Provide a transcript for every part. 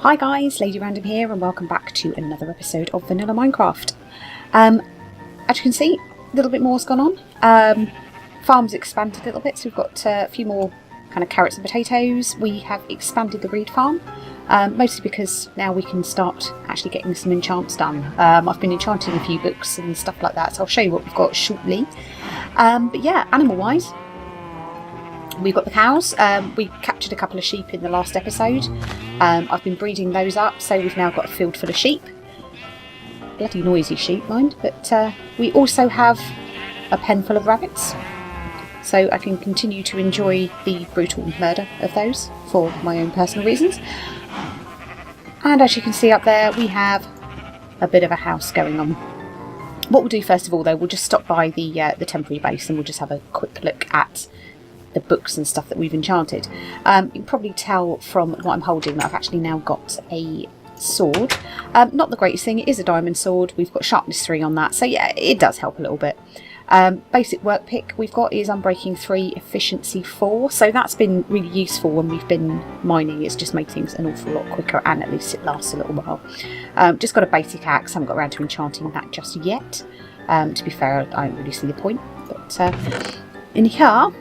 Hi guys, Lady Random here and welcome back to another episode of Vanilla Minecraft. As you can see, a little bit more's gone on. Farm's expanded a little bit, so we've got a few more kind of carrots and potatoes. We have expanded the reed farm, mostly because now we can start actually getting some enchants done. I've been enchanting a few books and stuff like that, so I'll show you what we've got shortly. But yeah, animal-wise, we've got the cows. We captured a couple of sheep in the last episode. I've been breeding those up, so we've now got a field full of sheep. Bloody noisy sheep, mind. But we also have a pen full of rabbits, so I can continue to enjoy the brutal murder of those for my own personal reasons. And as you can see up there, we have a bit of a house going on. What we'll do first of all, though, we'll just stop by the temporary base and we'll just have a quick look at the books and stuff that we've enchanted. You can probably tell from what I'm holding that I've actually now got a sword. Not the greatest thing, it is a diamond sword. We've got sharpness 3 on that, so yeah, it does help a little bit. Basic work pick we've got is unbreaking 3, efficiency 4, so that's been really useful when we've been mining. It's just made things an awful lot quicker and at least it lasts a little while. Just got a basic axe, haven't got around to enchanting that just yet. To be fair, I don't really see the point, but in here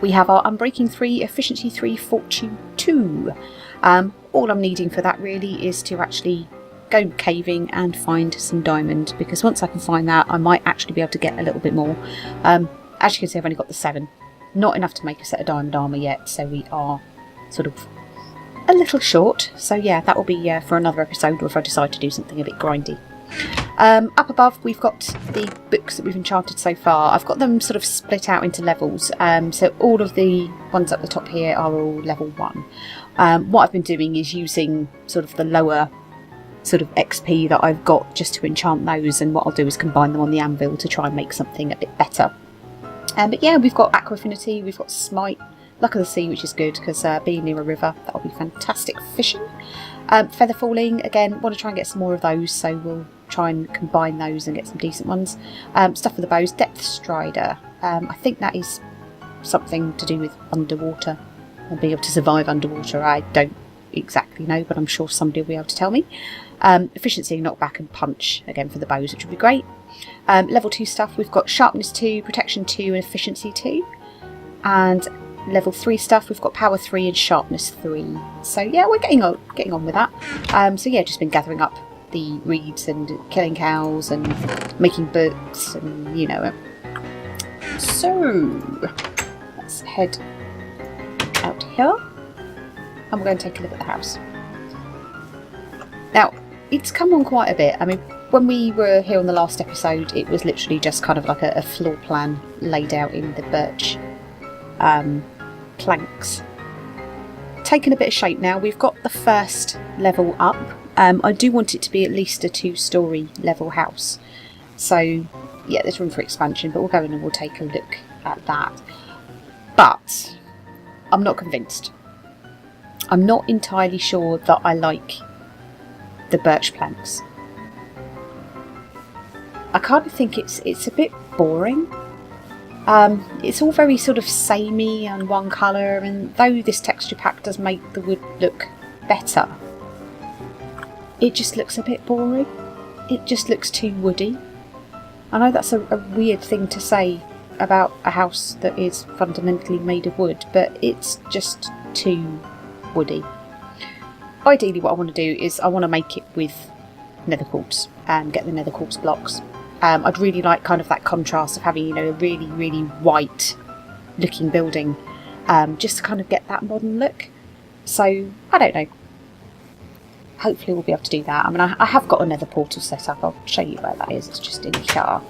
we have our unbreaking 3, efficiency 3, fortune 2. All I'm needing for that really is to actually go caving and find some diamond, because once I can find that I might actually be able to get a little bit more. As you can see, I've only got the 7. Not enough to make a set of diamond armour yet, so we are sort of a little short. So yeah, that will be for another episode, or if I decide to do something a bit grindy. Up above we've got the books that we've enchanted so far. I've got them sort of split out into levels, so all of the ones up the top here are all level 1. What I've been doing is using sort of the lower sort of XP that I've got just to enchant those, and what I'll do is combine them on the anvil to try and make something a bit better. But yeah, we've got Aqua Affinity, we've got Smite, Luck of the Sea, which is good because being near a river, that'll be fantastic for fishing. Feather Falling, again, want to try and get some more of those, so we'll try and combine those and get some decent ones. Stuff for the bows, Depth Strider, I think that is something to do with underwater and being able to survive underwater. I don't exactly know, but I'm sure somebody will be able to tell me. Efficiency, Knockback and Punch, again for the bows, which would be great. Level 2 stuff, we've got Sharpness 2, Protection 2 and Efficiency 2. And level 3 stuff, we've got Power 3 and Sharpness 3. So yeah, we're getting on with that. So yeah, just been gathering up the reeds and killing cows and making books and you know it. So let's head out here and we're going to take a look at the house. Now, it's come on quite a bit. I mean, when we were here on the last episode, it was literally just kind of like a floor plan laid out in the birch planks. Taken a bit of shape now. We've got the first level up. I do want it to be at least a 2-storey level house. So, yeah, there's room for expansion, but we'll go in and we'll take a look at that. But I'm not convinced. I'm not entirely sure that I like the birch planks. I kind of think it's a bit boring. It's all very sort of samey and one colour, and though this texture pack does make the wood look better, it just looks a bit boring. It just looks too woody. I know that's a weird thing to say about a house that is fundamentally made of wood, but it's just too woody. Ideally what I want to do is I want to make it with nether quartz and get the nether quartz blocks. I'd really like kind of that contrast of having, you know, a really, really white looking building, just to kind of get that modern look. So, I don't know. Hopefully we'll be able to do that. I mean, I have got a nether portal set up. I'll show you where that is. It's just in here.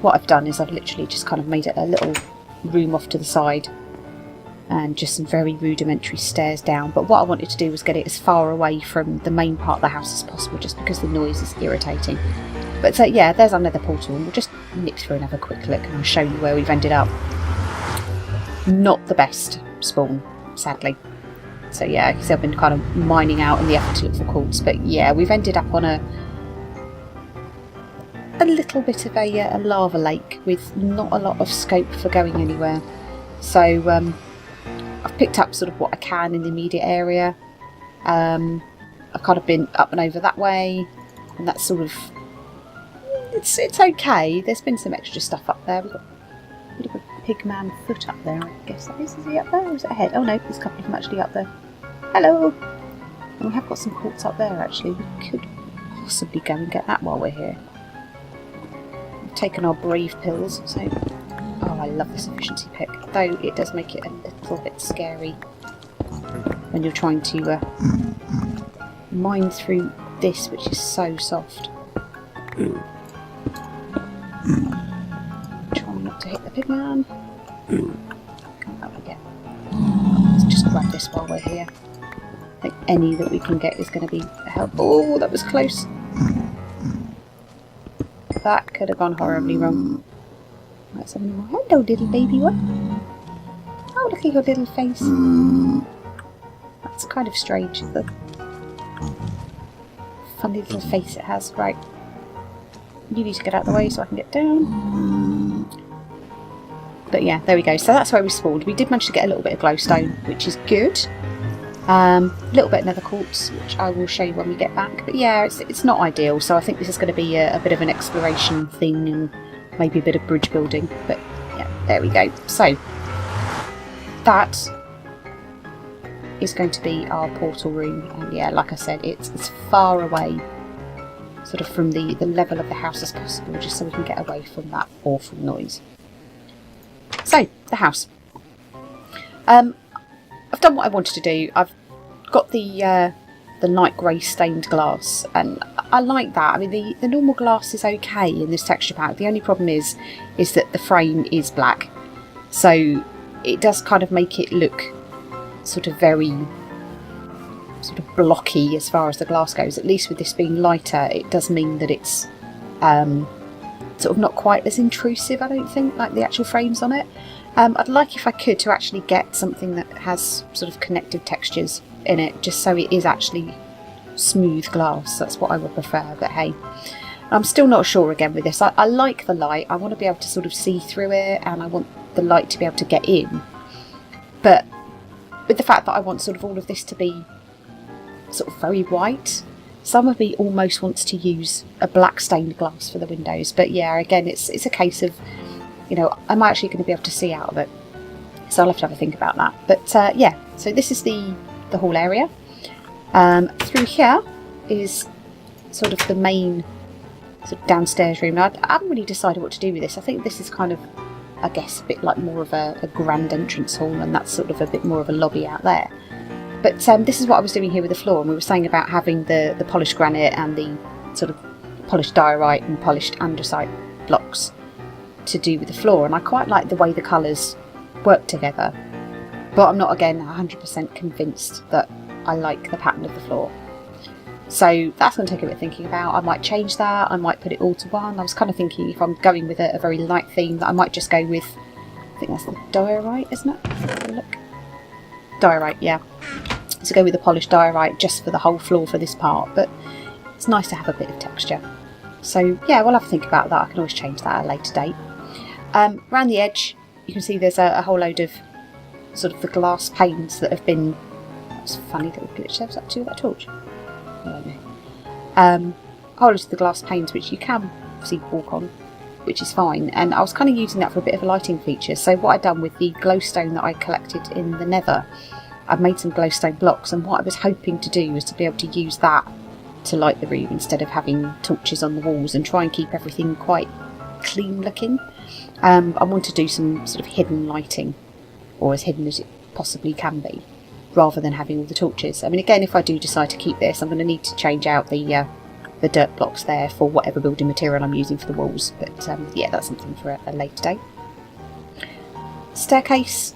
What I've done is I've literally just kind of made it a little room off to the side and just some very rudimentary stairs down. But what I wanted to do was get it as far away from the main part of the house as possible, just because the noise is irritating. But so yeah, there's our nether portal, and we'll just nip through and have a quick look and I'll show you where we've ended up. Not the best spawn, sadly. So yeah, because I've been kind of mining out in the effort to look for quartz. But yeah, we've ended up on a little bit of a lava lake with not a lot of scope for going anywhere. So I've picked up sort of what I can in the immediate area. I've kind of been up and over that way, and that's sort of, it's okay. There's been some extra stuff up there. We've got a bit of a pigman foot up there, I guess that is. Is he up there or is it ahead? Oh no, there's a couple of them actually up there. Hello! And we have got some quartz up there actually. We could possibly go and get that while we're here. We've taken our brave pills, so... Oh, I love this efficiency pick, though it does make it a little bit scary when you're trying to mine through this, which is so soft. Trying not to hit the pigman. Come up again. Let's just grab this while we're here. I think any that we can get is going to be a help. Oh, that was close. That could have gone horribly wrong. Let's have any more. Hello, little baby one. Oh, look at your little face. That's kind of strange. The funny little face it has. Right. You need to get out of the way so I can get down. But yeah, there we go. So that's where we spawned. We did manage to get a little bit of glowstone, which is good. A little bit of nether quartz, which I will show you when we get back. But yeah, it's not ideal. So I think this is going to be a bit of an exploration thing and maybe a bit of bridge building. But yeah, there we go. So that is going to be our portal room. And yeah, like I said, it's as far away sort of from the level of the house as possible, just so we can get away from that awful noise. So, the house. I've done what I wanted to do. I've got the light grey stained glass, and I like that. I mean, the normal glass is okay in this texture pack. The only problem is that the frame is black, so it does kind of make it look sort of very sort of blocky as far as the glass goes. At least with this being lighter, it does mean that it's sort of not quite as intrusive, I don't think, like the actual frames on it. I'd like, if I could, to actually get something that has sort of connective textures in it, just so it is actually smooth glass. That's what I would prefer, but hey, I'm still not sure again with this. I like the light. I want to be able to sort of see through it, and I want the light to be able to get in. But with the fact that I want sort of all of this to be sort of very white, some of me almost wants to use a black stained glass for the windows. But yeah, again, it's a case of, you know, I'm actually going to be able to see out of it, so I'll have to have a think about that. But yeah, so this is the hall area. Through here is sort of the main sort of downstairs room. Now, I haven't really decided what to do with this. I think this is kind of, I guess, a bit like more of a grand entrance hall, and that's sort of a bit more of a lobby out there. But this is what I was doing here with the floor, and we were saying about having the polished granite and the sort of polished diorite and polished andesite blocks to do with the floor, and I quite like the way the colours work together, but I'm not, again, 100% convinced that I like the pattern of the floor. So that's going to take a bit of thinking about. I might change that, I might put it all to one. I was kind of thinking, if I'm going with a very light theme, that I might just go with, I think that's the diorite, isn't it? Have a look. Diorite, yeah. So go with the polished diorite just for the whole floor for this part, but it's nice to have a bit of texture. So yeah, we'll have to think about that. I can always change that at a later date. Around the edge, you can see there's a whole load of sort of the glass panes that have been... That's a funny little glitch there. Was that to do with that torch? I don't know. A whole load of the glass panes which you can see walk on, which is fine. And I was kind of using that for a bit of a lighting feature. So what I've done with the glowstone that I collected in the nether, I've made some glowstone blocks, and what I was hoping to do was to be able to use that to light the room instead of having torches on the walls, and try and keep everything quite clean looking. I want to do some sort of hidden lighting, or as hidden as it possibly can be, rather than having all the torches. I mean, again, if I do decide to keep this, I'm going to need to change out the dirt blocks there for whatever building material I'm using for the walls. But yeah, that's something for a later date. Staircase.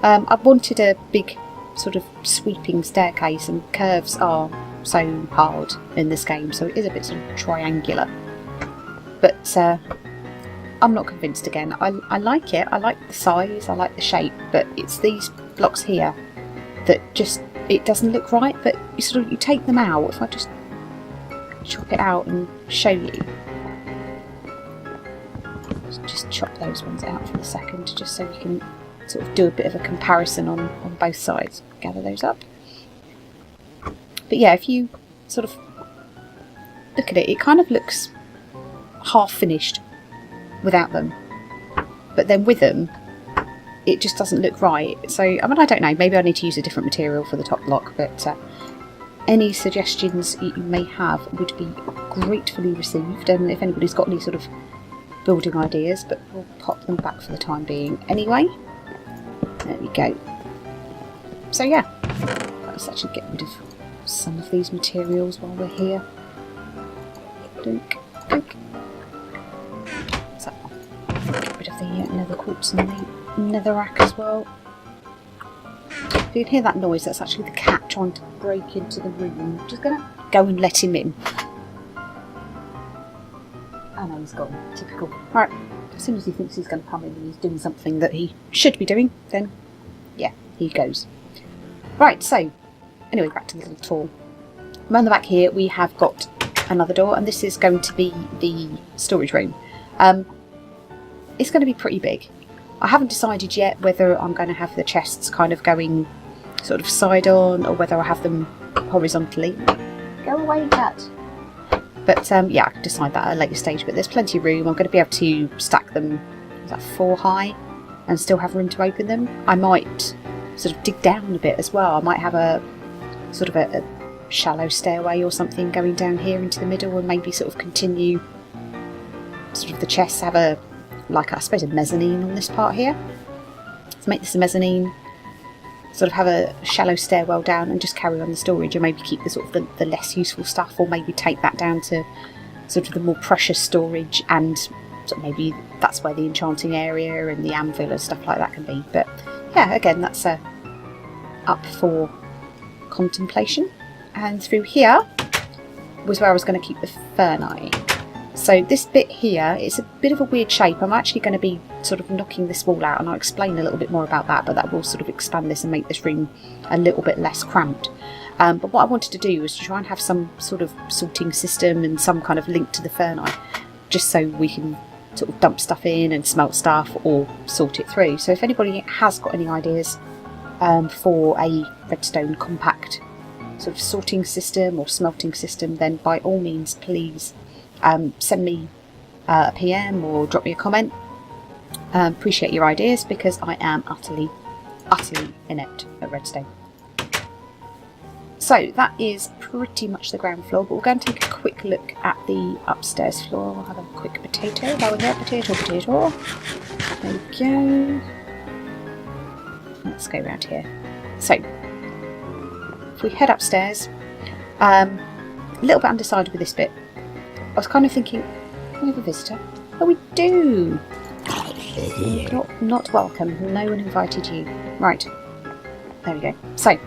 I wanted a big sort of sweeping staircase, and curves are so hard in this game, so it is a bit sort of triangular. But I'm not convinced again. I like it, I like the size, I like the shape, but it's these blocks here that just, it doesn't look right. But you sort of, you take them out. If I just chop it out and show you, just chop those ones out for a second, just so you can sort of do a bit of a comparison on both sides. Gather those up. But yeah, if you sort of look at it, it kind of looks half finished without them. But then with them, it just doesn't look right. So, I mean, I don't know, maybe I need to use a different material for the top block, but any suggestions you may have would be gratefully received, and if anybody's got any sort of building ideas, but we'll pop them back for the time being anyway. There we go. So yeah, let's actually get rid of some of these materials while we're here. Dunk, dunk. So, get rid of the nether quartz and the netherrack as well. If you can hear that noise, that's actually the cat trying to break into the room. I'm just going to go and let him in. Oh no, he's gone. Typical. Right, as soon as he thinks he's going to come in and he's doing something that he should be doing, then yeah, he goes. Right, so anyway, back to the little tour. Around the back here we have got another door, and this is going to be the storage room. It's going to be pretty big. I haven't decided yet whether I'm going to have the chests kind of going sort of side on, or whether I have them horizontally. Go away, cat. But yeah, I can decide that at a later stage, but there's plenty of room. I'm going to be able to stack them, is that 4 high, and still have room to open them. I might sort of dig down a bit as well. I might have a sort of a shallow stairway or something going down here into the middle, and maybe sort of continue sort of the chests have a, like I suppose, a mezzanine on this part here. So make this a mezzanine, sort of have a shallow stairwell down, and just carry on the storage, and maybe keep the sort of the less useful stuff, or maybe take that down to sort of the more precious storage, and sort of maybe that's where the enchanting area and the anvil and stuff like that can be. But yeah, again, that's up for contemplation. And through here was where I was going to keep the ferni. So this bit here, it's a bit of a weird shape. I'm actually going to be sort of knocking this wall out, and I'll explain a little bit more about that, but that will sort of expand this and make this room a little bit less cramped. But what I wanted to do was to try and have some sort of sorting system and some kind of link to the ferni, just so we can sort of dump stuff in and smelt stuff or sort it through. So if anybody has got any ideas for a redstone compact sort of sorting system or smelting system, then by all means please send me a PM or drop me a comment. Appreciate your ideas, because I am utterly inept at redstone. So that is pretty much the ground floor, but we're going to take a quick look at the upstairs floor. We'll have a quick potato. While we're there, potato. There we go. Let's go around here. So if we head upstairs, a little bit undecided with this bit. I was kind of thinking, do we have a visitor? Oh, we do! Not welcome. No one invited you. Right. There we go. So,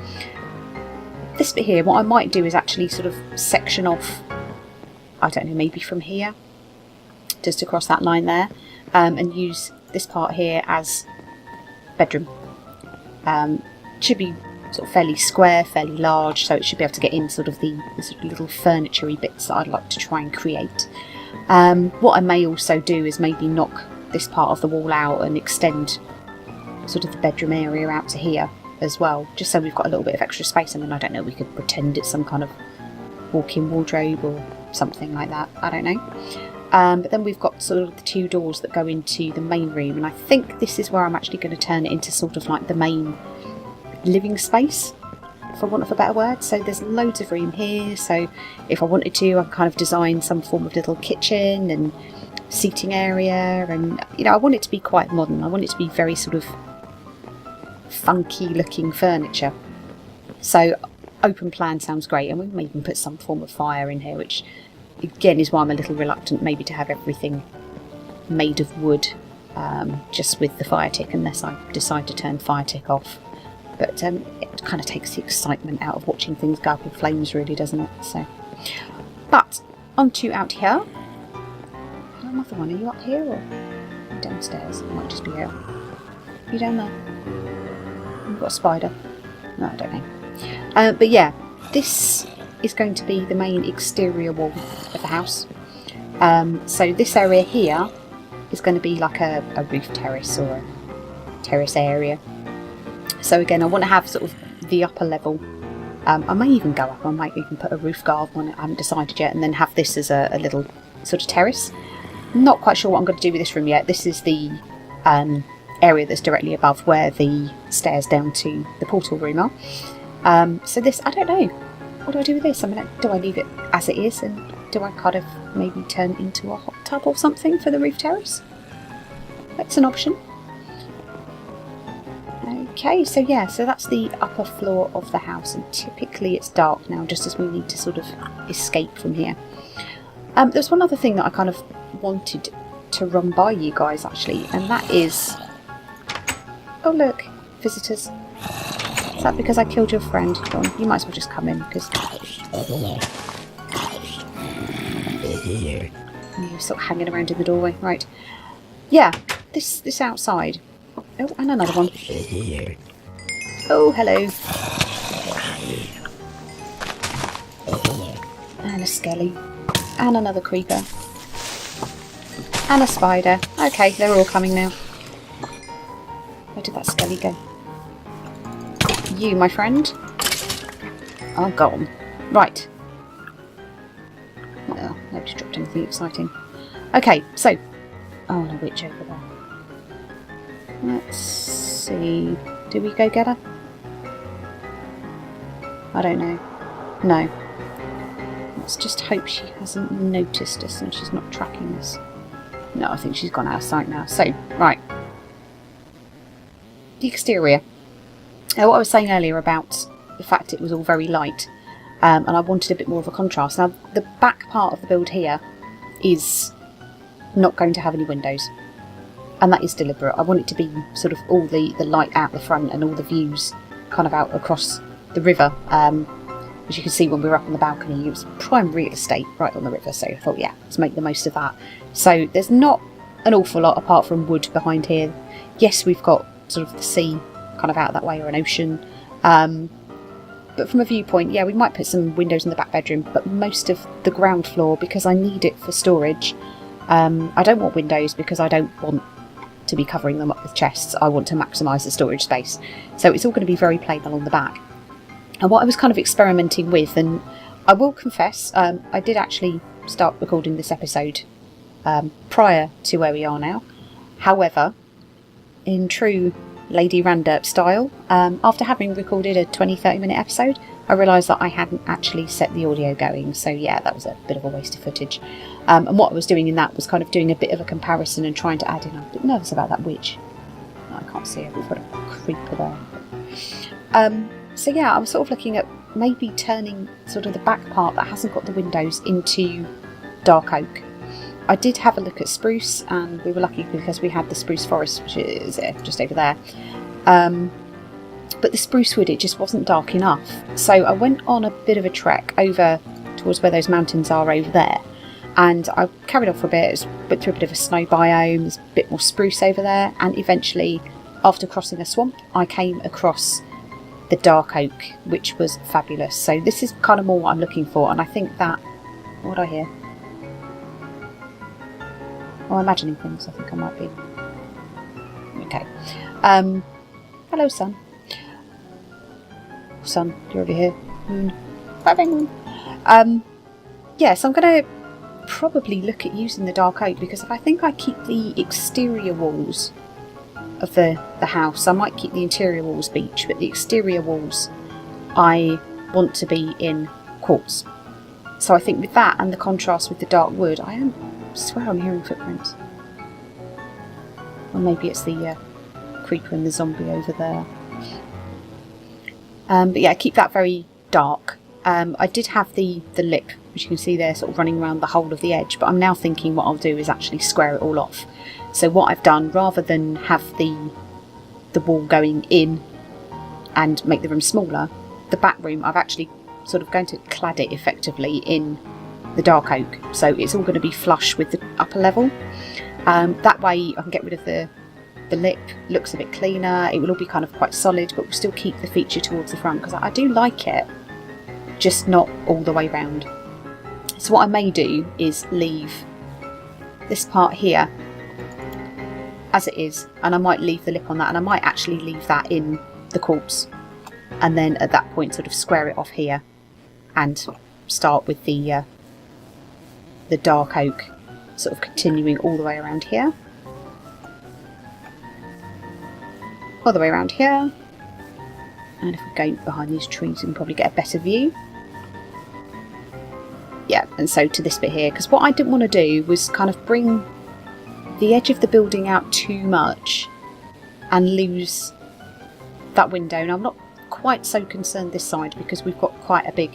this bit here, what I might do is actually sort of section off, I don't know, maybe from here, just across that line there, and use this part here as bedroom. Should be sort of fairly square, fairly large, so it should be able to get in sort of the sort of little furniture-y bits that I'd like to try and create. What I may also do is maybe knock this part of the wall out and extend sort of the bedroom area out to here as well, just so we've got a little bit of extra space. I mean, I don't know, we could pretend it's some kind of walk-in wardrobe or something like that, I don't know. But then we've got sort of the 2 doors that go into the main room, and I think this is where I'm actually going to turn it into sort of like the main living space, for want of a better word. So there's loads of room here, so if I wanted to, I kind of design some form of little kitchen and seating area, and you know, I want it to be quite modern. I want it to be very sort of funky looking furniture. So open plan sounds great, and we may even put some form of fire in here, which again is why I'm a little reluctant maybe to have everything made of wood, just with the fire tick, unless I decide to turn fire tick off. But it kind of takes the excitement out of watching things go up in flames, really, doesn't it? So, but onto out here. Another one. Are you up here or downstairs? It might just be out. You down there? You've got a spider. No, I don't know. But yeah, this is going to be the main exterior wall of the house. So this area here is going to be like a roof terrace or a terrace area. So again, I want to have sort of the upper level I may even go up, I might even put a roof garden on it, I haven't decided yet, and then have this as a little sort of terrace. Not quite sure what I'm going to do with this room yet. This is the area that's directly above where the stairs down to the portal room are. So this, I don't know. What do I do with this? I mean, do I leave it as it is, and do I kind of maybe turn it into a hot tub or something for the roof terrace? That's an option. Okay, so yeah, so that's the upper floor of the house, and typically it's dark now, just as we need to sort of escape from here. There's one other thing that I kind of wanted to run by you guys, actually, and that is... Oh look, visitors. Is that because I killed your friend? Go on, you might as well just come in, because... You're sort of hanging around in the doorway, right. Yeah, this outside. Oh, and another one. Oh, hello. And a skelly. And another creeper. And a spider. Okay, they're all coming now. Where did that skelly go? You, my friend, are gone. Right. Oh, nobody's dropped anything exciting. Okay, so... Oh, and a witch over there. Let's see... Do we go get her? I don't know. No. Let's just hope she hasn't noticed us and she's not tracking us. No, I think she's gone out of sight now. So, right. The exterior. What I was saying earlier about the fact it was all very light, and I wanted a bit more of a contrast. Now, the back part of the build here is not going to have any windows, and that is deliberate. I want it to be sort of all the light out the front and all the views kind of out across the river. As you can see when we were up on the balcony, it was prime real estate right on the river, so I thought, yeah, let's make the most of that. So there's not an awful lot apart from wood behind here. Yes, we've got sort of the sea kind of out that way, or an ocean. But from a viewpoint, yeah, we might put some windows in the back bedroom, but most of the ground floor, because I need it for storage. I don't want windows because I don't want to be covering them up with chests. I want to maximise the storage space. So it's all going to be very plain along the back. And what I was kind of experimenting with, and I will confess, I did actually start recording this episode prior to where we are now. However, in true Lady Randerp style, after having recorded a 20-30 minute episode, I realised that I hadn't actually set the audio going. So yeah, that was a bit of a waste of footage. And what I was doing in that was kind of doing a bit of a comparison and trying to add in. I'm a bit nervous about that witch. I can't see her, we've got a creeper there. So yeah, I was sort of looking at maybe turning sort of the back part that hasn't got the windows into dark oak. I did have a look at spruce, and we were lucky because we had the spruce forest, which is just over there. But the spruce wood, it just wasn't dark enough. So I went on a bit of a trek over towards where those mountains are over there. And I carried on for a bit, went through a bit of a snow biome, there's a bit more spruce over there. And eventually, after crossing a swamp, I came across the dark oak, which was fabulous. So this is kind of more what I'm looking for, and I think that... What do I hear? Oh, I'm imagining things. I think I might be... Okay. Hello, sun. Sun, you're over here. Moon. Bye-bye, moon. Yeah, so I'm going to probably look at using the dark oak, because if I think I keep the exterior walls of the house, I might keep the interior walls beech, but the exterior walls I want to be in quartz. So I think with that and the contrast with the dark wood, I swear I'm hearing footprints. Or maybe it's the creeper and the zombie over there. But yeah, keep that very dark. I did have the lip, which you can see there, sort of running around the whole of the edge, but I'm now thinking what I'll do is actually square it all off. So what I've done, rather than have the wall going in and make the room smaller, the back room I've actually sort of going to clad it effectively in the dark oak. So it's all going to be flush with the upper level. That way I can get rid of the lip, looks a bit cleaner, it will all be kind of quite solid, but we'll still keep the feature towards the front, because I do like it, just not all the way round. So what I may do is leave this part here as it is, and I might leave the lip on that, and I might actually leave that in the quartz and then at that point sort of square it off here and start with the dark oak sort of continuing all the way around here, all the way around here, and if we go behind these trees we can probably get a better view. Yeah, and so to this bit here, because what I didn't want to do was kind of bring the edge of the building out too much and lose that window. And I'm not quite so concerned this side because we've got quite a big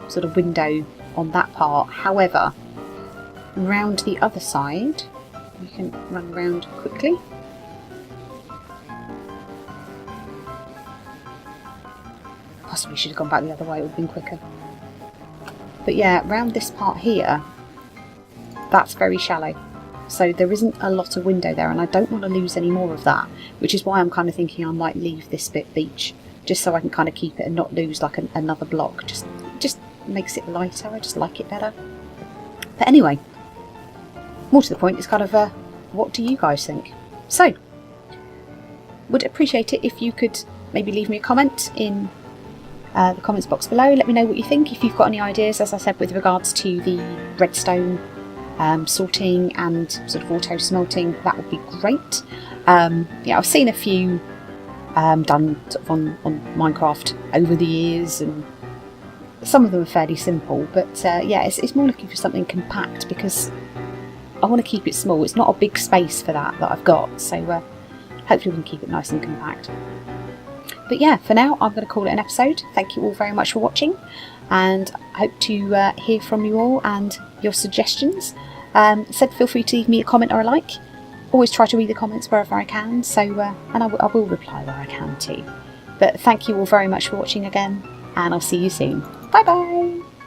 sort of window on that part. However, round the other side, we can run around quickly. Possibly should have gone back the other way, it would have been quicker. But yeah, round this part here, that's very shallow. So there isn't a lot of window there, and I don't want to lose any more of that, which is why I'm kind of thinking I might leave this bit beach, just so I can kind of keep it and not lose like another block. Just makes it lighter, I just like it better. But anyway, more to the point, it's kind of what do you guys think? So, would appreciate it if you could maybe leave me a comment in the comments box below. Let me know what you think. If you've got any ideas, as I said, with regards to the redstone sorting and sort of auto smelting, that would be great. Yeah, I've seen a few done sort of on Minecraft over the years, and some of them are fairly simple, but yeah, it's more looking for something compact because I want to keep it small. It's not a big space for that I've got, so hopefully we can keep it nice and compact. But yeah, for now I'm going to call it an episode. Thank you all very much for watching, and I hope to hear from you all and your suggestions. Said feel free to leave me a comment or a like. Always try to read the comments wherever I can, so and I will reply where I can too. But thank you all very much for watching again, and I'll see you soon. Bye bye!